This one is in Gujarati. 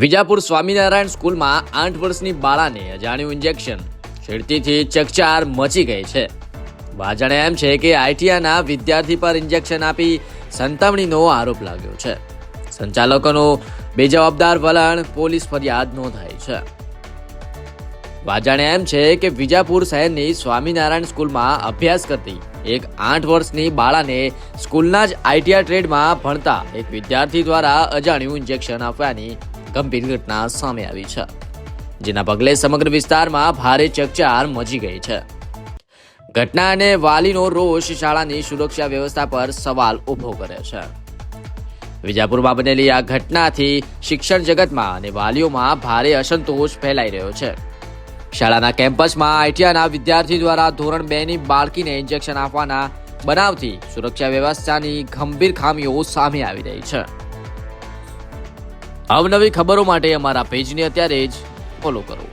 વિજાપુર સ્વામિનારાયણ સ્કૂલમાં 8 વર્ષની બાળાને અજાણ્યું ઇન્જેક્શન, છેડતીથી ચકચાર મચી ગઈ છે. વાજાણે એમ છે કે આઈટીઆઈના વિદ્યાર્થી પર ઇન્જેક્શન આપી સંતાવણીનો આરોપ લાગ્યો છે. સંચાલકોનું બેજવાબદાર વલણ, પોલીસ ફરિયાદ નોંધાઈ છે. વાજાણે એમ છે કે વિજાપુર શહેરની સ્વામિનારાયણ સ્કૂલમાં અભ્યાસ કરતી એક 8 વર્ષની બાળાને સ્કૂલના જ આઈટીઆઈ ટ્રેડમાં ભણતા એક વિદ્યાર્થી દ્વારા અજાણ્યું ઇન્જેક્શન આપવાની ગંભીર ઘટના સામે આવી છે, જેના પગલે સમગ્ર વિસ્તારમાં ભારે ચકચાર મચી ગઈ છે. ઘટના અને વાલીનો રોષ શાળાની સુરક્ષા વ્યવસ્થા પર સવાલ ઊભો કરે છે. વિજાપુરમાં બનેલી આ ઘટનાથી શિક્ષણ જગતમાં અને વાલીઓમાં ભારે અસંતોષ ફેલાઈ રહ્યો છે. શાળાના કેમ્પસમાં આઈટીઆઈના વિદ્યાર્થી દ્વારા ધોરણ 2 ની બાળકીને ઇન્જેક્શન આપવાના બનાવથી સુરક્ષા વ્યવસ્થાની ગંભીર ખામીઓ સામે આવી રહી છે. અવનવી ખબરો માટે અમારા પેજને અત્યારે જ ફોલો કરો.